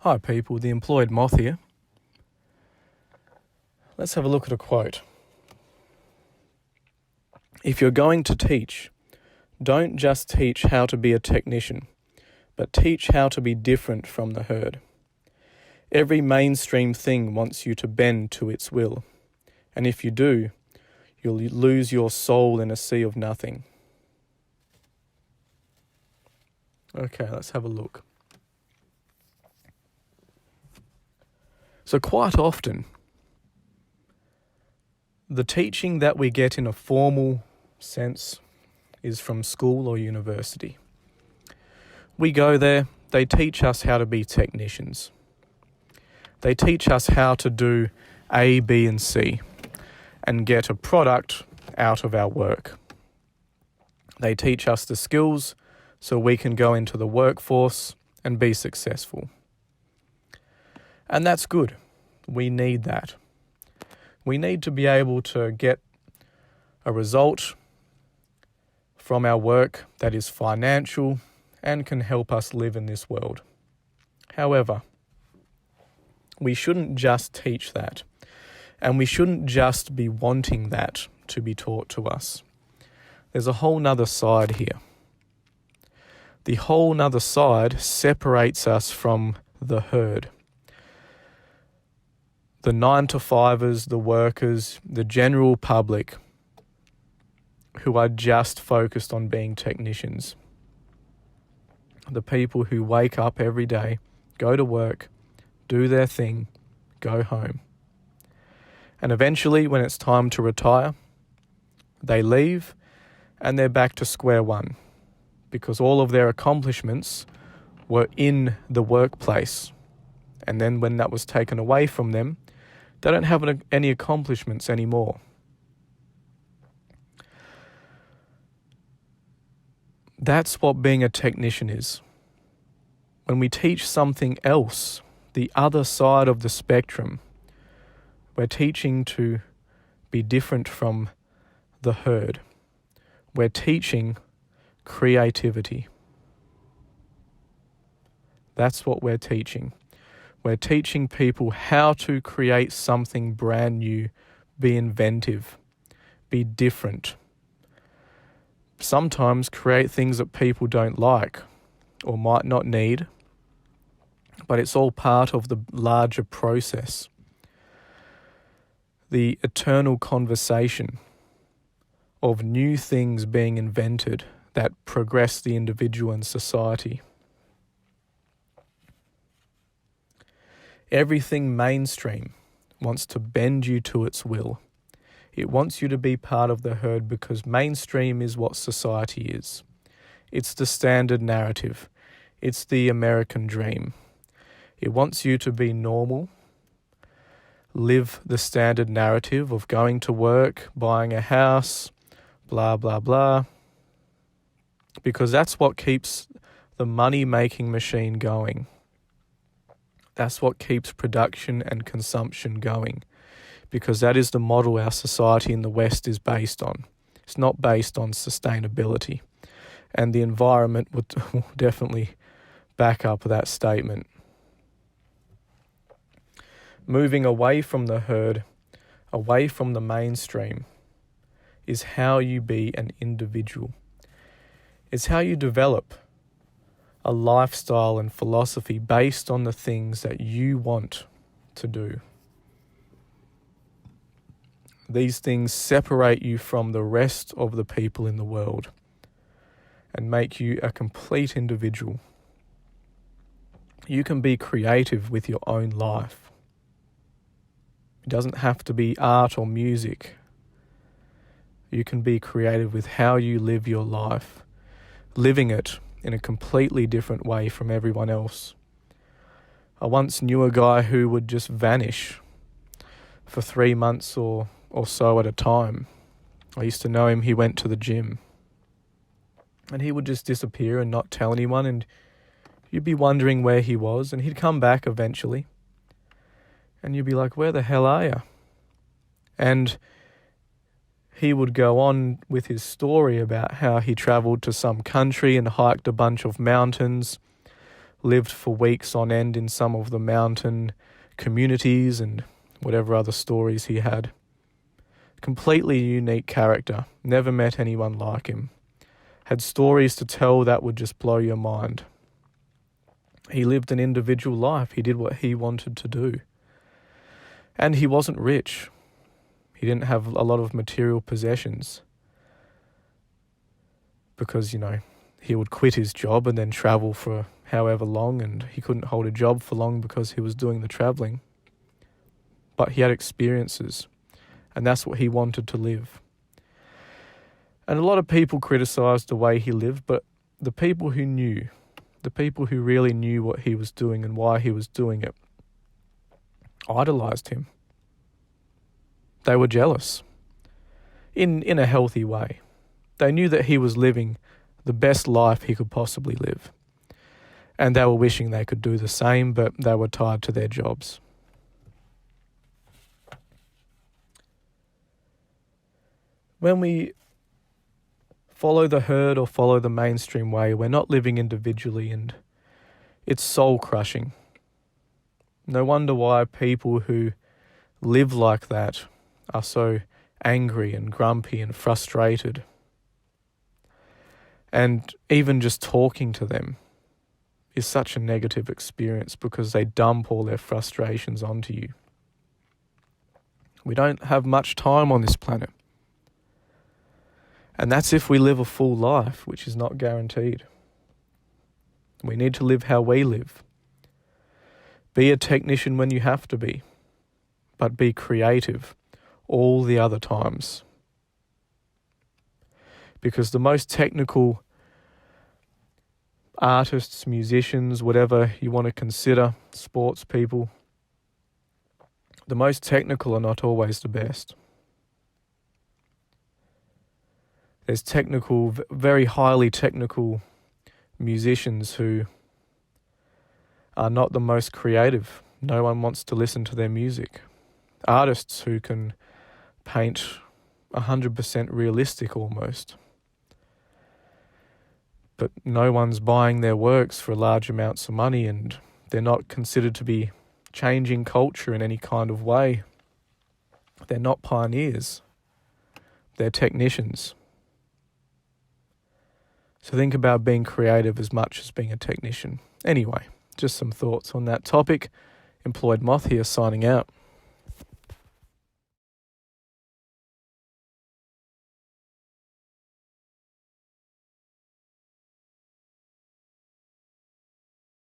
Hi people, the Employed Moth here. Let's have a look at a quote. If you're going to teach, don't just teach how to be a technician, but teach how to be different from the herd. Every mainstream thing wants you to bend to its will, and if you do, you'll lose your soul in a sea of nothing. Okay, let's have a look. So quite often, the teaching that we get in a formal sense is from school or university. We go there, they teach us how to be technicians. They teach us how to do A, B, and C and get a product out of our work. They teach us the skills so we can go into the workforce and be successful. And that's good. We need that. We need to be able to get a result from our work that is financial and can help us live in this world. However, we shouldn't just teach that, and we shouldn't just be wanting that to be taught to us. There's a whole nother side here. The whole nother side separates us from the herd. The 9-to-5ers, the workers, the general public who are just focused on being technicians. The people who wake up every day, go to work, do their thing, go home. And eventually, when it's time to retire, they leave and they're back to square one because all of their accomplishments were in the workplace. And then when that was taken away from them, they don't have any accomplishments anymore. That's what being a technician is. When we teach something else, the other side of the spectrum, we're teaching to be different from the herd. We're teaching creativity. That's what we're teaching. We're teaching people how to create something brand new, be inventive, be different. Sometimes create things that people don't like or might not need, but it's all part of the larger process. The eternal conversation of new things being invented that progress the individual and society. Everything mainstream wants to bend you to its will. It wants you to be part of the herd because mainstream is what society is. It's the standard narrative. It's the American dream. It wants you to be normal, live the standard narrative of going to work, buying a house, blah, blah, blah, because that's what keeps the money-making machine going. That's what keeps production and consumption going, because that is the model our society in the West is based on. It's not based on sustainability. And the environment will definitely back up that statement. Moving away from the herd, away from the mainstream, is how you be an individual. It's how you develop a lifestyle and philosophy based on the things that you want to do. These things separate you from the rest of the people in the world and make you a complete individual. You can be creative with your own life. It doesn't have to be art or music. You can be creative with how you live your life, living it in a completely different way from everyone else. I once knew a guy who would just vanish for 3 months or so at a time. I used to know him. He went to the gym and he would just disappear and not tell anyone, and you'd be wondering where he was, and he'd come back eventually and you'd be like, where the hell are you? And he would go on with his story about how he travelled to some country and hiked a bunch of mountains, lived for weeks on end in some of the mountain communities and whatever other stories he had. Completely unique character, never met anyone like him. Had stories to tell that would just blow your mind. He lived an individual life. He did what he wanted to do. And he wasn't rich. He didn't have a lot of material possessions. Because, he would quit his job and then travel for however long, and he couldn't hold a job for long because he was doing the traveling. But he had experiences, and that's what he wanted to live. And a lot of people criticised the way he lived, but the people who knew, the people who really knew what he was doing and why he was doing it, idolised him. They were jealous, in a healthy way. They knew that he was living the best life he could possibly live. And they were wishing they could do the same, but they were tied to their jobs. When we follow the herd or follow the mainstream way, we're not living individually, and it's soul-crushing. No wonder why people who live like that are so angry and grumpy and frustrated. And even just talking to them is such a negative experience because they dump all their frustrations onto you. We don't have much time on this planet. And that's if we live a full life, which is not guaranteed. We need to live how we live. Be a technician when you have to be, but be creative all the other times. Because the most technical artists, musicians, whatever you want to consider, sports people, the most technical are not always the best. There's technical, very highly technical musicians who are not the most creative. No one wants to listen to their music. Artists who can paint 100% realistic almost. But no one's buying their works for large amounts of money, and they're not considered to be changing culture in any kind of way. They're not pioneers. They're technicians. So think about being creative as much as being a technician. Anyway, just some thoughts on that topic. Employed Moth here, signing out.